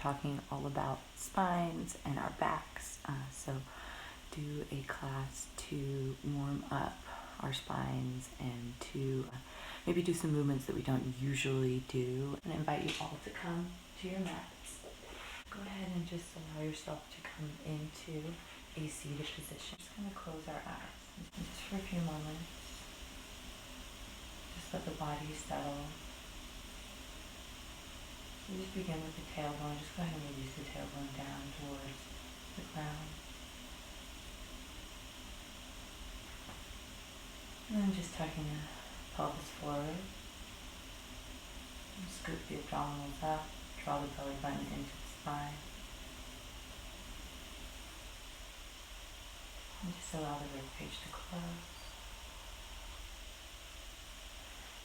talking all about spines and our backs. So do a class to warm up our spines and to maybe do some movements that we don't usually do. And I invite you all to come to your mats. Go ahead and just allow yourself to come into a seated position. Just going to close our eyes just for a few moments. Just let the body settle. So just begin with the tailbone. Just go ahead and release the tailbone down towards the ground. And then just tucking the pelvis forward. And scoop the abdominals up. Draw the belly button into the spine. And just allow the rib cage to close.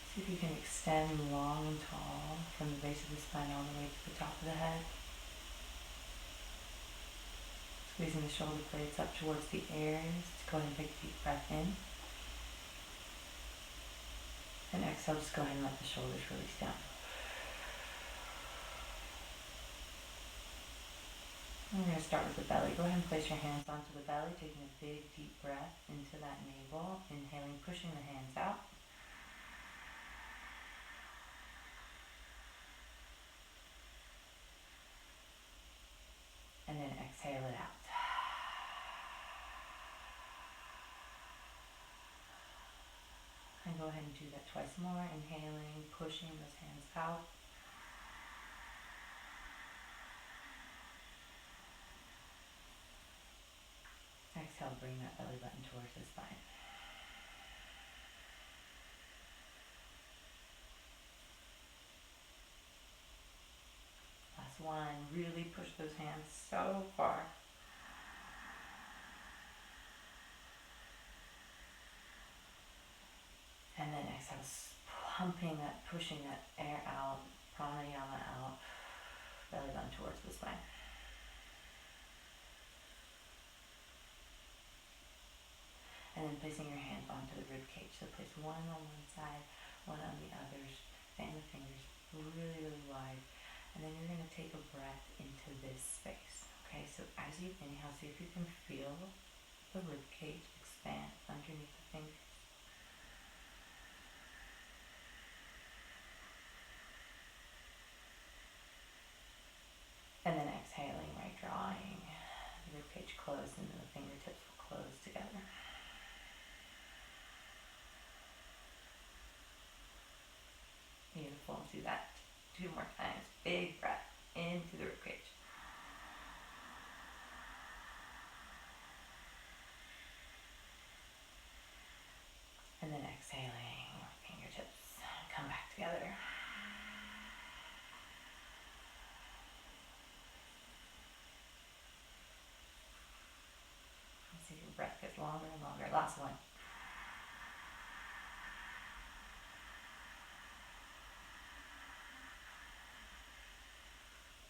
See if you can extend long and tall from the base of the spine all the way to the top of the head. Squeezing the shoulder blades up towards the ears. Go ahead and take a deep breath in. And exhale, just go ahead and let the shoulders release down. And we're going to start with the belly. Go ahead and place your hands onto the belly, taking a big deep breath into that navel. Inhaling, pushing the hands out. And then exhale it out. And go ahead and do that twice more. Inhaling, pushing those hands out. Exhale, bring that belly button towards the spine. Last one. Really push those hands so far. And then exhale, pumping that, pushing that air out, pranayama out, belly button towards the spine. And then placing your hands onto the rib cage. So place one on one side, one on the other. Fan the fingers really, really wide. And then you're going to take a breath into this space. Okay, so as you inhale, see if you can feel the rib cage expand underneath the fingers. And then exhaling, right, drawing the rib cage closed and then the fingertips will close together. Beautiful. Do that 2 more times. Big breath into the rib cage. And then exhaling, fingertips come back together. See if your breath gets longer and longer. Last one.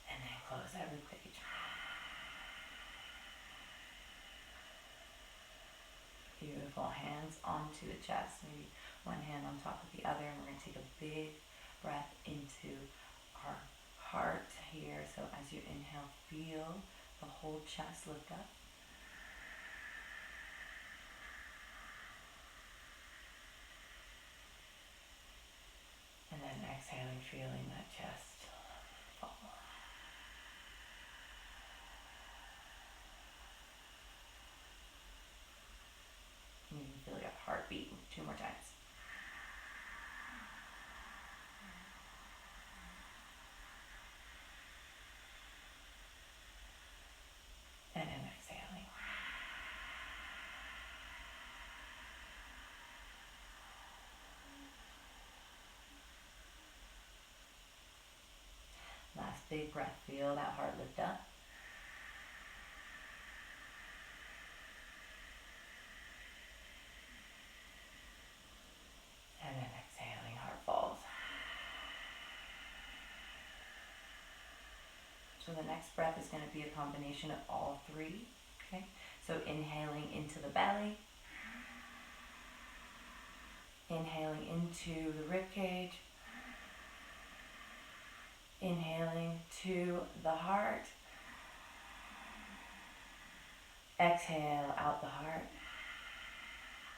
And then close that rib cage. Beautiful. Hands onto the chest. Maybe one hand on top of the other. And we're going to take a big breath into our heart here. So as you inhale, feel the whole chest lift up. And then exhaling, feeling that chest fall. And you can feel your heartbeat 2 more times. And then exhaling. Last big breath. Feel that heart lift up. And then exhaling, heart falls. So the next breath is going to be a combination of all 3. Okay. So inhaling into the belly. Inhaling into the rib cage. Inhaling to the heart. Exhale out the heart.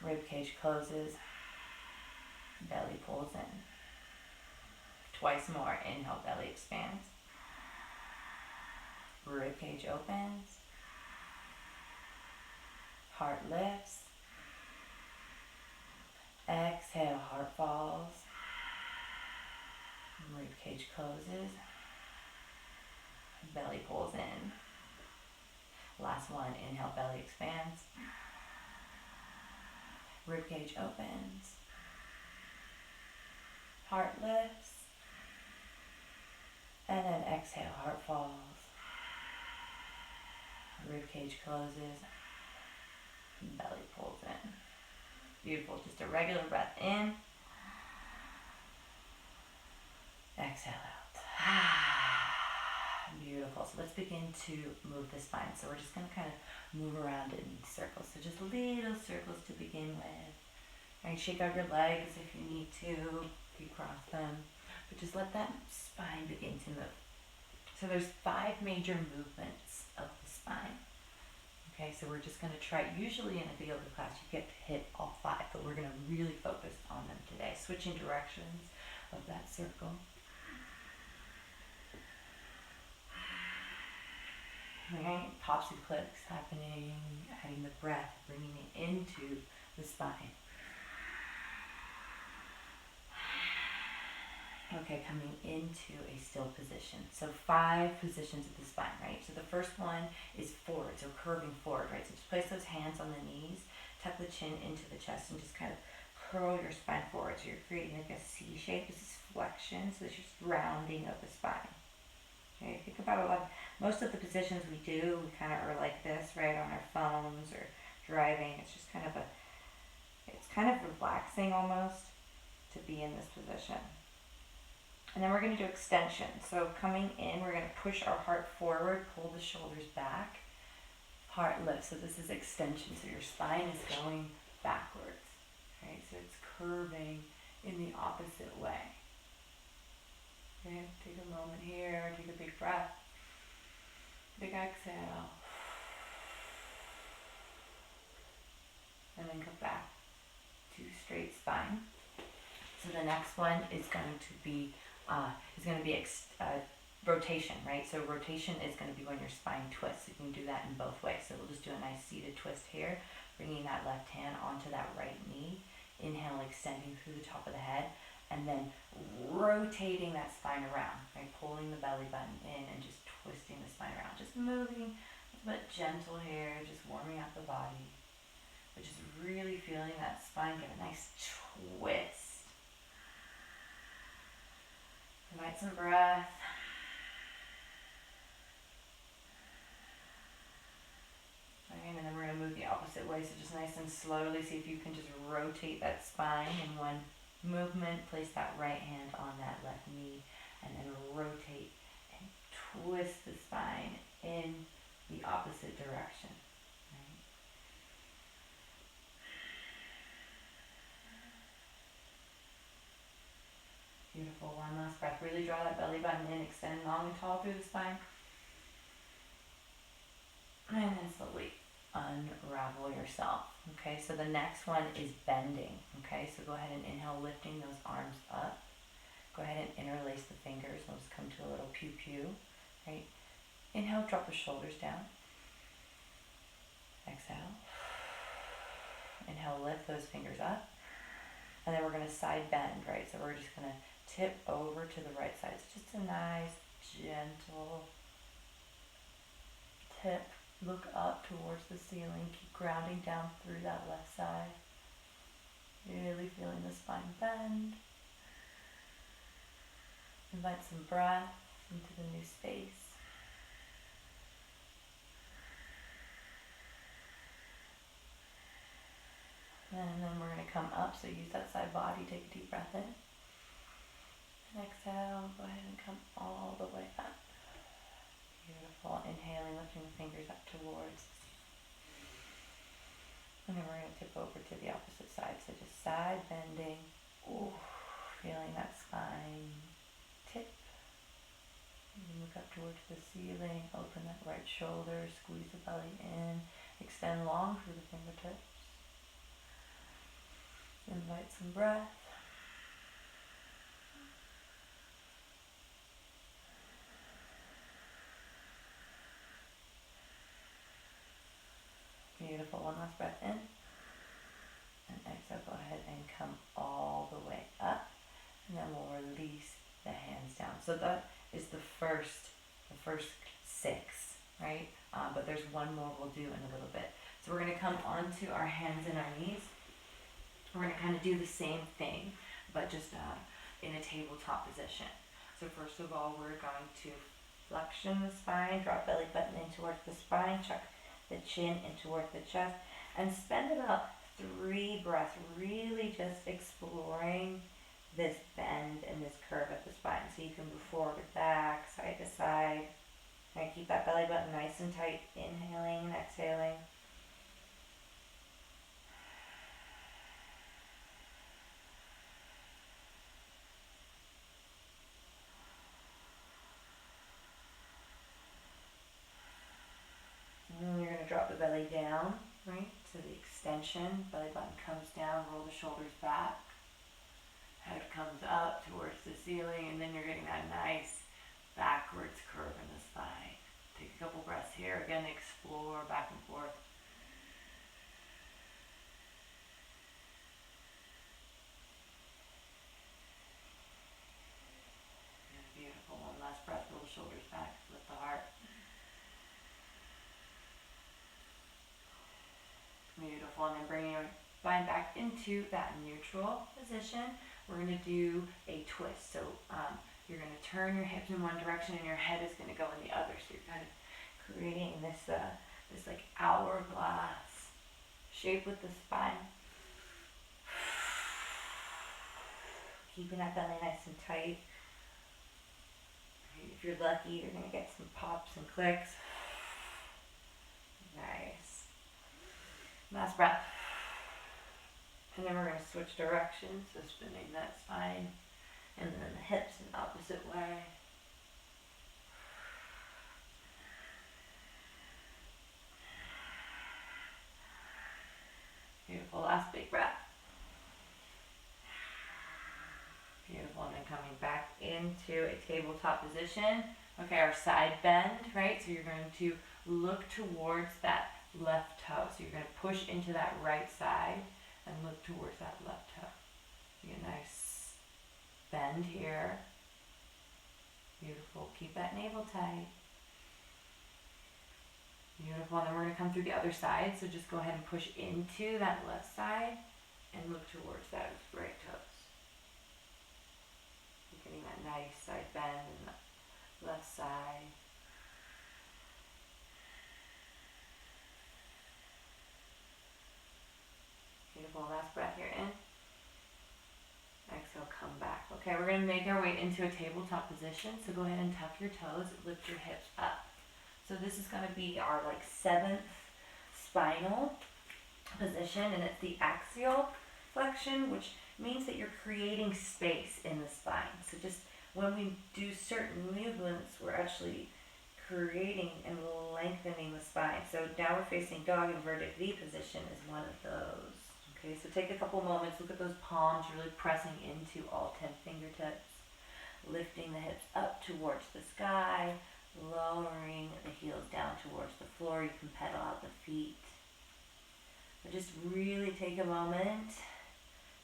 Rib cage closes. Belly pulls in. Twice more. Inhale, belly expands. Rib cage opens. Heart lifts. Exhale, heart falls. Rib cage closes. Belly pulls in. Last one. Inhale, belly expands. Rib cage opens. Heart lifts. And then exhale, heart falls. Rib cage closes. Belly pulls in. Beautiful. Just a regular breath in. Exhale out. Beautiful. So let's begin to move the spine. So we're just going to kind of move around in circles. So just little circles to begin with. Right, shake out your legs if you need to. You cross them. But just let that spine begin to move. So there's 5 major movements of the spine. Okay, so we're just going to try, usually in a yoga class you get to hit all 5, but we're going to really focus on them today. Switching directions of that circle. Right, pops and clicks happening, adding the breath, bringing it into the spine. Okay, coming into a still position. So 5 positions of the spine, right? So the first one is forward, so curving forward, right? So just place those hands on the knees, tuck the chin into the chest, and just kind of curl your spine forward. So you're creating like a C shape. This is flexion, so it's just rounding of the spine. Okay, think about most of the positions we do, we kind of are like this, right, on our phones or driving. It's just kind of it's kind of relaxing almost to be in this position. And then we're going to do extension. So coming in, we're going to push our heart forward, pull the shoulders back, heart lifts. So this is extension. So your spine is going backwards, right? So it's curving in the opposite way. Okay, take a moment here, take a big breath, big exhale, and then come back to straight spine. So the next one is going to be rotation, right? So rotation is going to be when your spine twists. You can do that in both ways. So we'll just do a nice seated twist here, bringing that left hand onto that right knee. Inhale, extending through the top of the head, and then rotating that spine around, right? Pulling the belly button in and just twisting the spine around. Just moving, but gentle here, just warming up the body. But just really feeling that spine get a nice twist. Invite some breath. Okay, and then we're going to move the opposite way, so just nice and slowly, see if you can just rotate that spine in one movement. Place that right hand on that left knee, and then rotate and twist the spine in the opposite direction. Right? Beautiful. One last breath. Really draw that belly button in, extend long and tall through the spine. And then slowly unravel yourself. Okay, so the next one is bending. Okay, so go ahead and inhale, lifting those arms up. Go ahead and interlace the fingers. Let's come to a little pew pew. Right? Inhale, drop the shoulders down. Exhale. Inhale, lift those fingers up. And then we're going to side bend, right? So we're just going to tip over to the right side. It's just a nice, gentle tip. Look up towards the ceiling. Keep grounding down through that left side. Really feeling the spine bend. Invite some breath into the new space. And then we're going to come up, so use that side body. Take a deep breath in. And exhale, go ahead and come all the way up. Beautiful. Inhaling, lifting the fingers up towards. And then we're going to tip over to the opposite side. So just side bending. Ooh, feeling that spine tip up towards the ceiling. Open that right shoulder, squeeze the belly in, extend long through the fingertips. Invite some breath. Beautiful. One last breath in. And exhale, go ahead and come all the way up. And then we'll release the hands down. So that is the first 6, right? But there's one more we'll do in a little bit. So we're going to come onto our hands and our knees. We're going to kind of do the same thing, but just in a tabletop position. So first of all, we're going to flexion the spine, drop belly button in towards the spine, chuck the chin in towards the chest, and spend about 3 breaths really just exploring this bend and this curve at the spine. So you can move forward, back, side to side. And keep that belly button nice and tight, inhaling and exhaling. And then you're going to drop the belly down, right, to the extension. Belly button comes down, roll the shoulders back. Head comes up towards the ceiling, and then you're getting that nice backwards curve in the spine. Take a couple breaths here. Again, explore back and forth. Beautiful. One last breath. Roll the shoulders back. Lift the heart. Beautiful. And then bring your spine back into that neutral position. We're going to do a twist. So you're going to turn your hips in one direction and your head is going to go in the other. So you're kind of creating this like hourglass shape with the spine. Keeping that belly nice and tight. If you're lucky, you're going to get some pops and clicks. Nice. Last breath. And then we're going to switch directions, so spinning that spine and then the hips in the opposite way. Beautiful. Last big breath. Beautiful. And then coming back into a tabletop position. Okay, our side bend, right? So you're going to look towards that left toe. So you're going to push into that right side and look towards that left toe. You get a nice bend here. Beautiful. Keep that navel tight. Beautiful. And then we're going to come through the other side. So just go ahead and push into that left side and look towards that right toes. You're getting that nice side bend in the left side. Beautiful. Last breath here in. Exhale, come back. Okay, we're going to make our way into a tabletop position. So go ahead and tuck your toes, lift your hips up. So this is going to be our 7th spinal position, and it's the axial flexion, which means that you're creating space in the spine. So just when we do certain movements, we're actually creating and lengthening the spine. So downward facing dog, inverted V position is one of those. Okay, so take a couple moments, look at those palms, really pressing into all 10 fingertips, lifting the hips up towards the sky, lowering the heels down towards the floor. You can pedal out the feet. But just really take a moment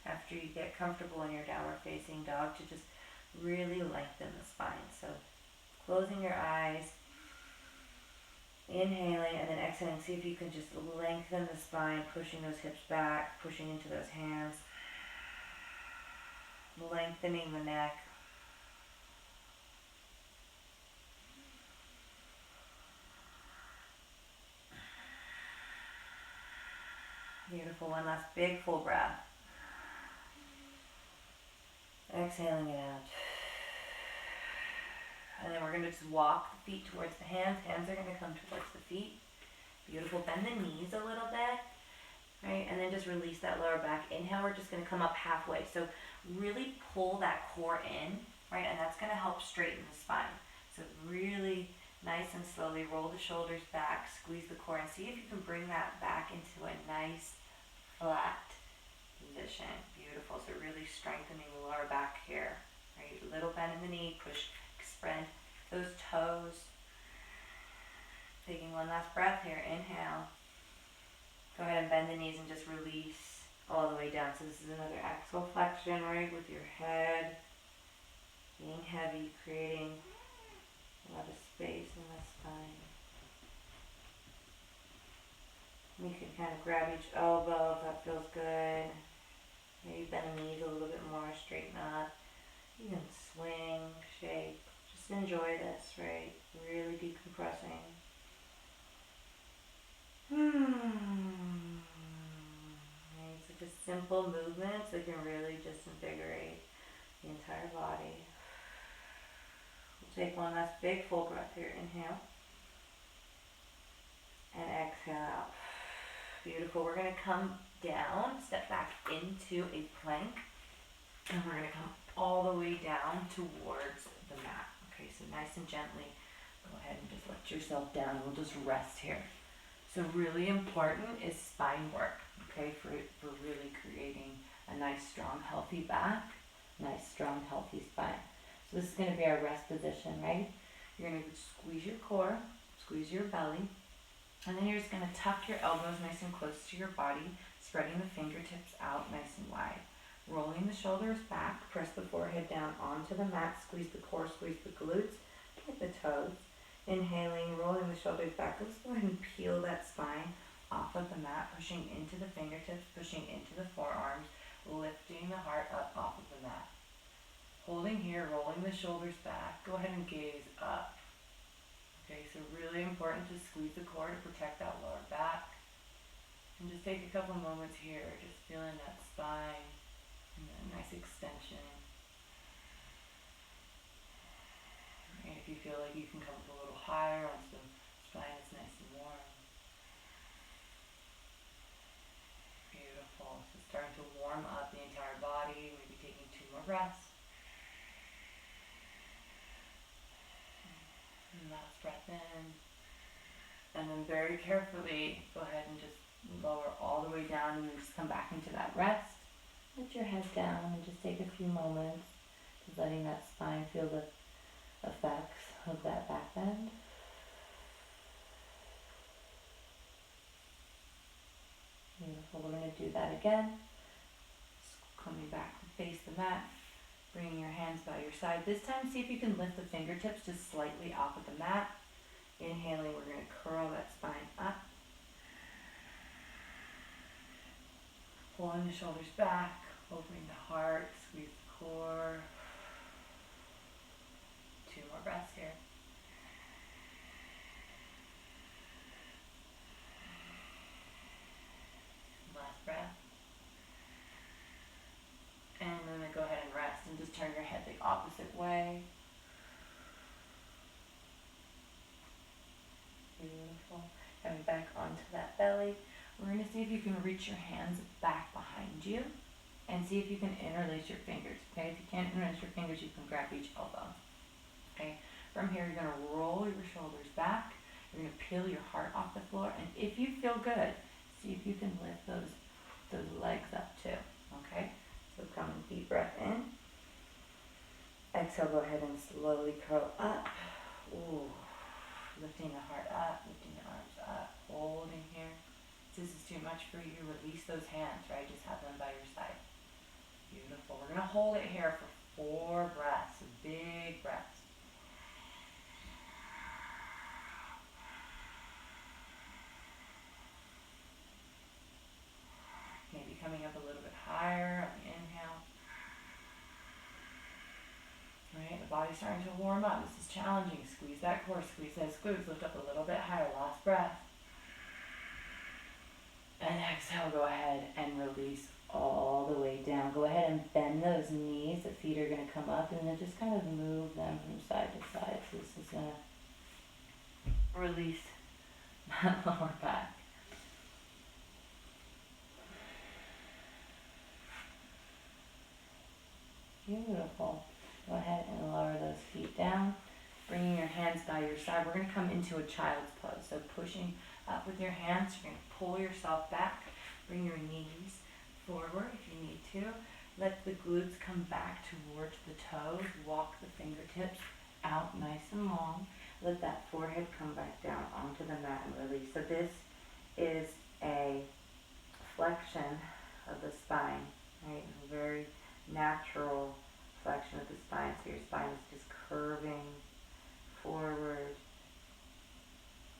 after you get comfortable in your downward facing dog to just really lengthen the spine. So closing your eyes, inhaling, and then exhaling. See if you can just lengthen the spine, pushing those hips back, pushing into those hands, lengthening the neck. Beautiful. One last big full breath. Exhaling it out. And then we're going to just walk the feet towards the hands. Hands are going to come towards the feet. Beautiful. Bend the knees a little bit. Right? And then just release that lower back. Inhale, we're just going to come up halfway. So really pull that core in, right? And that's going to help straighten the spine. So really nice and slowly roll the shoulders back, squeeze the core, and see if you can bring that back into a nice flat position. Beautiful. So really strengthening the lower back here. Right? Little bend in the knee, push, spread those toes. Taking one last breath here. Inhale. Go ahead and bend the knees and just release all the way down. So this is another axial flexion, right? With your head being heavy, creating a lot of space in the spine. You can kind of grab each elbow if that feels good. Maybe bend the knees a little bit more, straighten up. You can swing, shake. Just enjoy this, right? Really decompressing. Right, so just simple movements that can really just invigorate the entire body. We'll take one last big full breath here. Inhale. And exhale out. Beautiful. We're going to come down, step back into a plank. And we're going to come all the way down towards the mat. Okay, so nice and gently, go ahead and just let yourself down. We'll just rest here. So really important is spine work, okay, for really creating a nice, strong, healthy back, nice, strong, healthy spine. So this is going to be our rest position, right? You're going to squeeze your core, squeeze your belly, and then you're just going to tuck your elbows nice and close to your body, spreading the fingertips out nice and wide. Rolling the shoulders back, press the forehead down onto the mat, squeeze the core, squeeze the glutes, hit the toes. Inhaling, rolling the shoulders back. Let's go ahead and peel that spine off of the mat, pushing into the fingertips, pushing into the forearms, lifting the heart up off of the mat. Holding here, rolling the shoulders back. Go ahead and gaze up. Okay, so really important to squeeze the core to protect that lower back. And just take a couple moments here, just feeling that spine and a nice extension. And if you feel like you can come up a little higher once the spine is nice and warm. Beautiful. So starting to warm up the entire body, maybe taking 2 more breaths. And last breath in. And then very carefully, go ahead and just lower all the way down and then just come back into that rest. Let your head down and just take a few moments, just letting that spine feel the effects of that back bend. Beautiful. We're going to do that again. Coming back to face the mat, bringing your hands by your side. This time, see if you can lift the fingertips just slightly off of the mat. Inhaling, we're going to curl that spine up. Pulling the shoulders back, opening the heart, squeeze the core. 2 more breaths here. Last breath. And then go ahead and rest and just turn your head the opposite way. Beautiful. Coming back onto that belly. We're going to see if you can reach your hands back behind you and see if you can interlace your fingers. Okay, if you can't interlace your fingers, you can grab each elbow. Okay, from here you're going to roll your shoulders back. You're going to peel your heart off the floor, and if you feel good, see if you can lift those legs up too. Okay, so come and deep breath in. Exhale, go ahead and slowly curl up. Ooh, lifting the heart up, lifting the arms up, holding here. If this is too much for you, release those hands, right? Just have them by your side. Beautiful. We're going to hold it here for 4 breaths, big breaths. Maybe coming up a little bit higher on the inhale. Right, the body's starting to warm up. This is challenging. Squeeze that core, squeeze those glutes, lift up a little bit higher. Last breath. And exhale, go ahead and release all the way down. Go ahead and bend those knees. The feet are going to come up and then just kind of move them from side to side. So this is going to release that lower back. Beautiful. Go ahead and lower those feet down. bringing your hands by your side. We're going to come into a child's pose. So pushing up with your hands, you're going to pull yourself back. Bring your knees forward if you need to. Let the glutes come back towards the toes. Walk the fingertips out nice and long. Let that forehead come back down onto the mat and release. So this is a flexion of the spine, right? A very natural flexion of the spine. So your spine is just curving forward.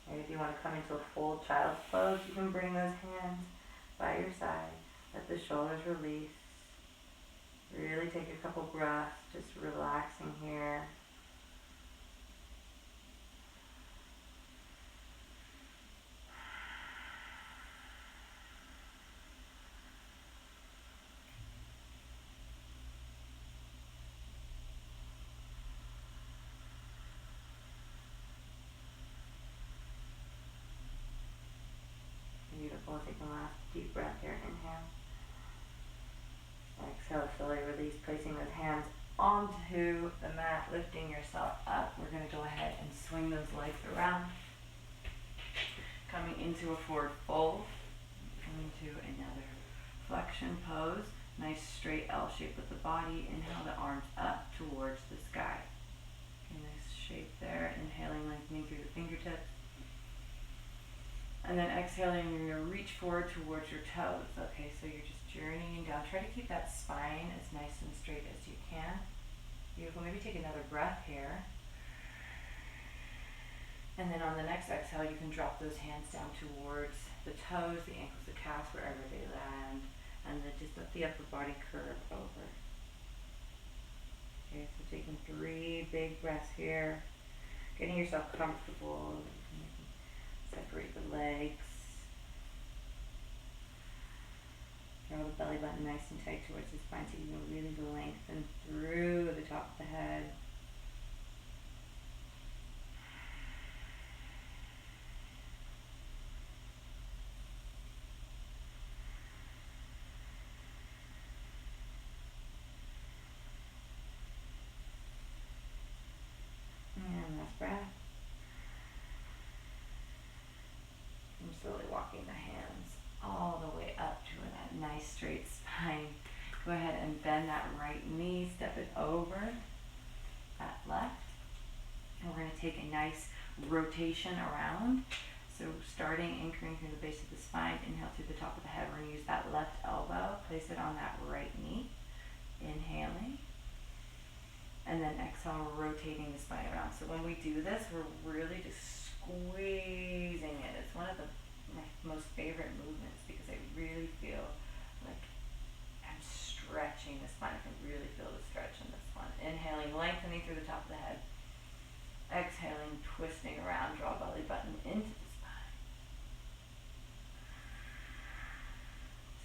Right? If you want to come into a full child's pose, you can bring those hands by your side. Let the shoulders release. Really take a couple breaths, just relaxing here. Beautiful. Take a last deep breath here. Inhale. Exhale, slowly release, placing those hands onto the mat, lifting yourself up. We're going to go ahead and swing those legs around. Coming into a forward fold. Coming to another flexion pose. Nice straight L shape with the body. Inhale the arms up towards the sky. Okay, nice shape there. Inhaling, lengthening through the fingertips. And then exhaling, you're going to reach forward towards your toes. Okay, so you're just journeying down. Try to keep that spine as nice and straight as you can. Beautiful. Maybe take another breath here. And then on the next exhale, you can drop those hands down towards the toes, the ankles, the calves, wherever they land. And then just let the upper body curve over. Okay, so taking 3 big breaths here. Getting yourself comfortable. Separate the legs. Draw the belly button nice and tight towards the spine so you can really lengthen through the top of the head. And last breath. I'm slowly walking the hands all the way up to that nice straight spine. Go ahead and bend that right knee, step it over that left. And we're going to take a nice rotation around. So starting anchoring through the base of the spine, inhale through the top of the head. We're going to use that left elbow, place it on that right knee. Inhaling. And then exhale, rotating the spine around. So when we do this, we're really just squeezing it. It's one of my most favorite movements because I really feel like I'm stretching the spine. I can really feel the stretch in this one. Inhaling, lengthening through the top of the head. Exhaling, twisting around, draw belly button into the spine.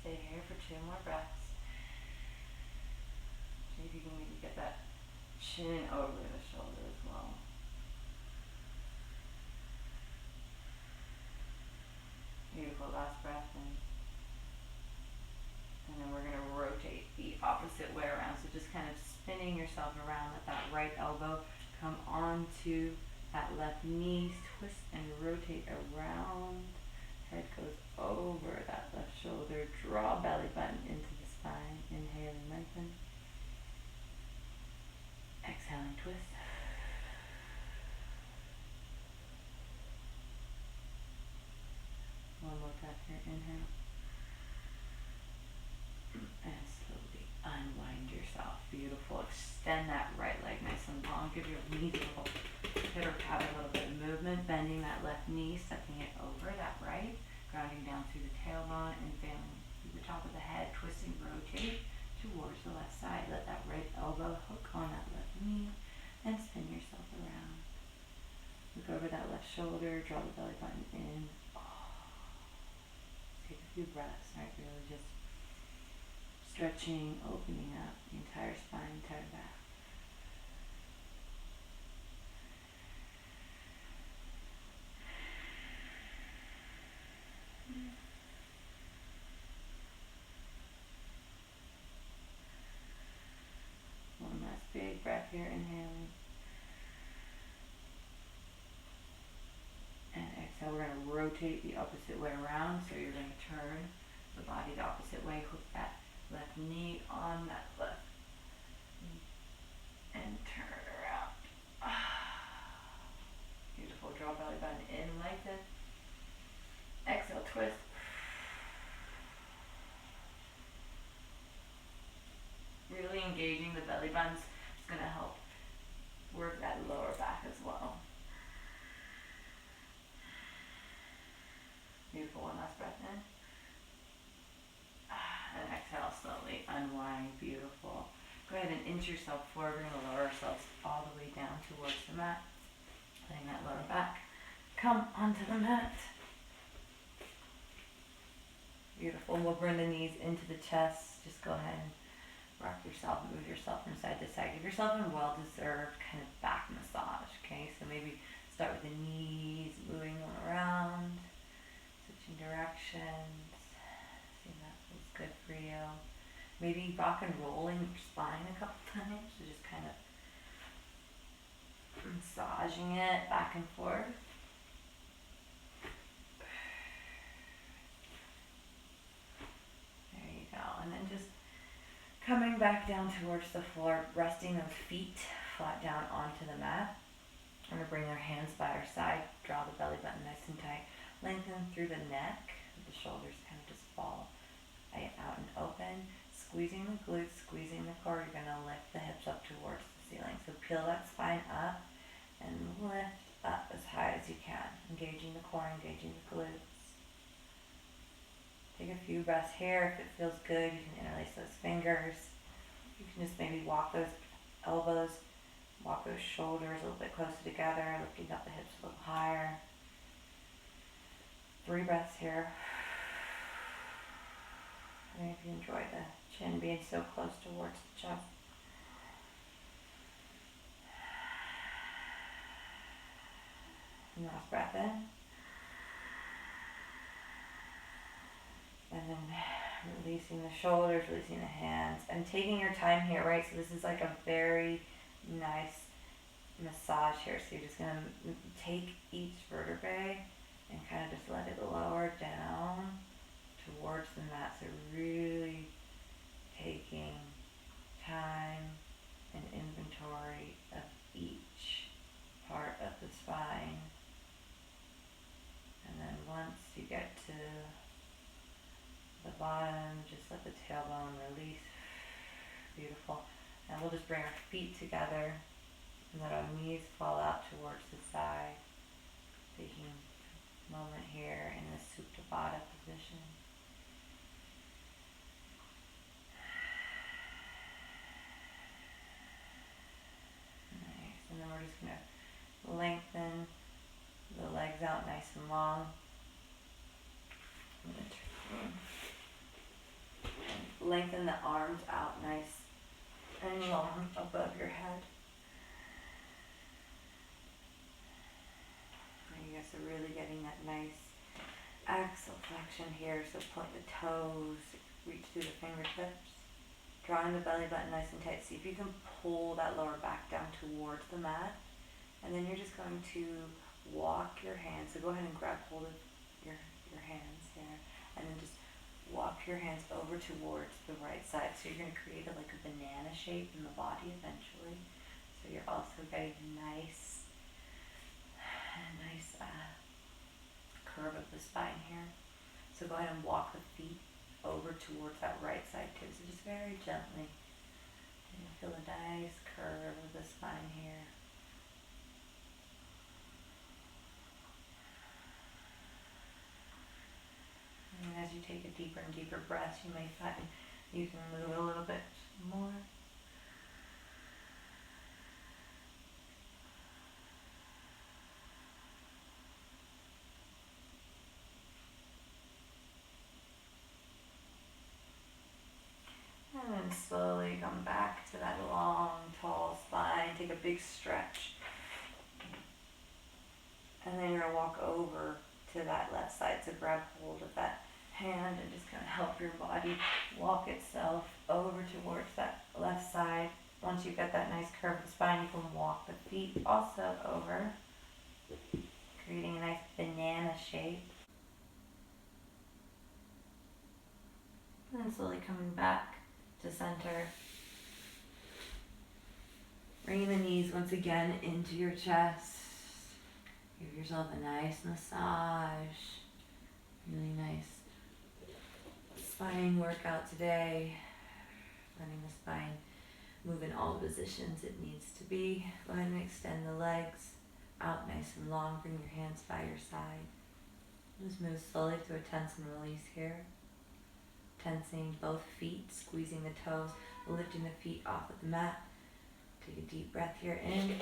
Stay here for 2 more breaths. See if you can maybe get that chin over the shoulder as well. Beautiful, last breath in. And then we're going to rotate the opposite way around. So just kind of spinning yourself around, let that right elbow come onto that left knee, twist and rotate around. Head goes over that left shoulder. Draw belly button into the spine. Inhale and lengthen. Exhaling, twist. One more breath here. Inhale. And slowly unwind yourself. Beautiful. Extend that right leg nice and long. Give your knees a little pitter patter, a little bit of movement. Bending that left knee, stepping it over that right. Grounding down through the tailbone and failing through the top of the head. Twisting, rotate towards the left side. Let that right elbow hook on that left knee and spin yourself around. Look over that left shoulder. Draw the belly button in. Take a few breaths. Right, really just stretching, opening up the entire spine, entire back. One last big breath here, inhaling. we're going to rotate the opposite way around. So you're going to turn the body the opposite way, hook that left knee on that left, and turn it around. Beautiful. Draw belly button in, lengthen. Exhale, twist. Really engaging the belly buttons is going to help work that lower back as well. Beautiful. One last breath in. And exhale slowly. Unwind. Beautiful. Go ahead and inch yourself forward. We're going to lower ourselves all the way down towards the mat. Letting that lower back come onto the mat. Beautiful. We'll bring the knees into the chest. Just go ahead and rock yourself, move yourself from side to side. Give yourself a well-deserved kind of back massage, okay? So maybe start with the knees, moving them around, switching directions. See if that feels good for you. Maybe rock and rolling your spine a couple times, so just kind of massaging it back and forth. There you go. And then just coming back down towards the floor, resting those feet flat down onto the mat. We're going to bring our hands by our side, draw the belly button nice and tight, lengthen through the neck, the shoulders kind of just fall out and open, squeezing the glutes, squeezing the core. You're going to lift the hips up towards the ceiling. So peel that spine up and lift up as high as you can, engaging the core, engaging the glutes. Take a few breaths here. If it feels good, you can interlace those fingers. You can just maybe walk those elbows, walk those shoulders a little bit closer together, lifting up the hips a little higher. 3 breaths here. And if you enjoy the chin being so close towards the chest. And last breath in. And then releasing the shoulders, releasing the hands, and taking your time here, right? So this is like a very nice massage here. So you're just going to take each vertebrae and kind of just let it lower down towards the mat. So really taking time and inventory of each part of the spine. And then once you get to the bottom, just let the tailbone release. Beautiful. And we'll just bring our feet together and let our knees fall out towards the side. Taking a moment here in the Supta Baddha position. Nice. And then we're just going to lengthen the legs out nice and long. I'm going to turn. Lengthen the arms out nice and long above your head. And you guys are really getting that nice axle flexion here. So point the toes, reach through the fingertips, drawing the belly button nice and tight. See if you can pull that lower back down towards the mat. And then you're just going to walk your hands. So go ahead and grab hold of your hands here, and then just walk your hands over towards the right side. So you're going to create like a banana shape in the body eventually. So you're also getting a nice curve of the spine here. So go ahead and walk the feet over towards that right side too. So just very gently. And you'll feel a nice curve of the spine here. And as you take a deeper and deeper breath, you may find you can move a little bit more. And then slowly come back to that long, tall spine. Take a big stretch. And then you're going to walk over to that left side. So grab hold of that hand and just kind of help your body walk itself over towards that left side. Once you've got that nice curved spine, you can walk the feet also over. creating a nice banana shape. And then slowly coming back to center. Bringing the knees once again into your chest. Give yourself a nice massage. Really nice spine workout today. Letting the spine move in all positions it needs to be. Go ahead and extend the legs out nice and long. Bring your hands by your side. Just move slowly to a tense and release here. Tensing both feet, squeezing the toes, lifting the feet off of the mat. Take a deep breath here in.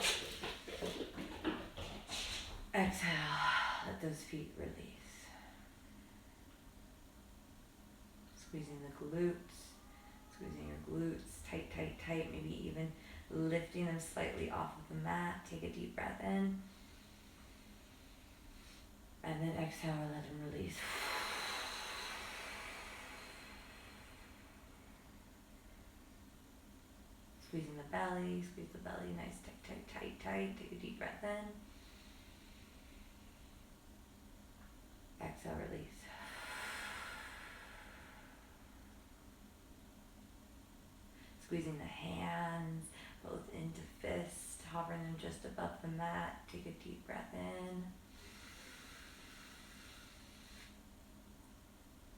Exhale. Let those feet release. Squeezing the glutes. Squeezing your glutes tight, tight, tight. Maybe even lifting them slightly off of the mat. Take a deep breath in. And then exhale, let them release. Squeezing the belly, squeeze the belly, nice, tight, tight, tight, tight. Take a deep breath in. Exhale, release. Squeezing the hands, both into fists, hovering them just above the mat. Take a deep breath in.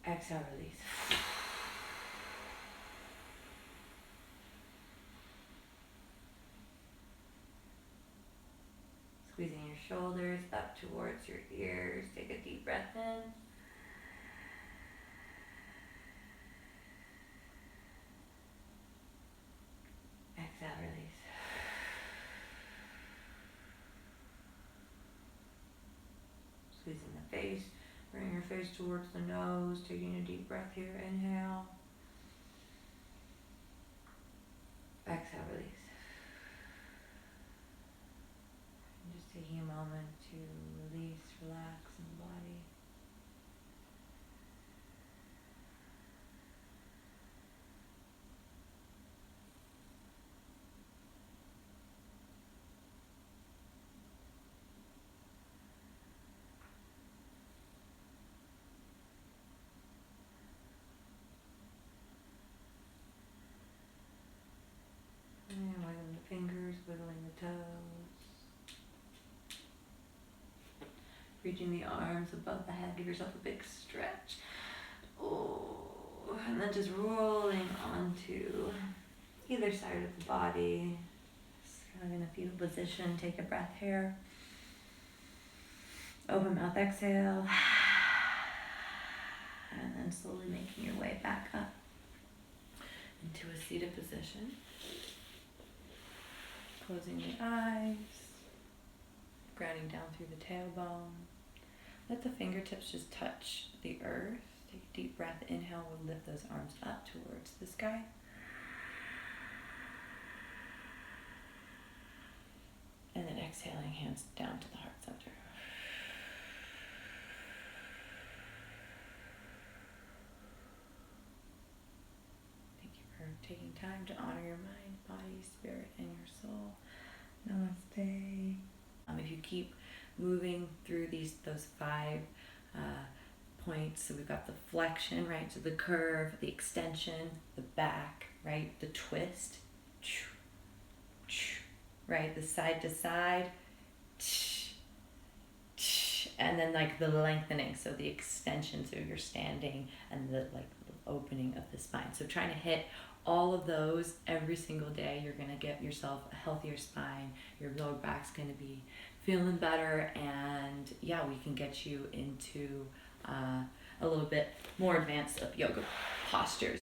Exhale, release. Squeezing your shoulders up towards your ears. Take a deep breath in. Exhale, release. Squeezing the face. Bring your face towards the nose. Taking a deep breath here. Inhale. Exhale, release. Just taking a moment to release, relax in the body. And wiggling the fingers, wiggling the toes. Reaching the arms above the head, give yourself a big stretch. Oh, and then just rolling onto either side of the body. Just kind of in a fetal position. Take a breath here. Open mouth, exhale. And then slowly making your way back up into a seated position. Closing the eyes. Grounding down through the tailbone. Let the fingertips just touch the earth. Take a deep breath. Inhale, we'll lift those arms up towards the sky. And then exhaling, hands down to the heart center. Thank you for taking time to honor your mind, body, spirit, and your soul. Namaste. If you keep moving through those 5 points, so we've got the flexion, right? So the curve, the extension, the back, right? The twist, right? The side to side, and then like the lengthening, so the extension, so you're standing, and the opening of the spine. So trying to hit all of those every single day, you're gonna get yourself a healthier spine. Your lower back's gonna be feeling better, and yeah, we can get you into a little bit more advanced of yoga postures.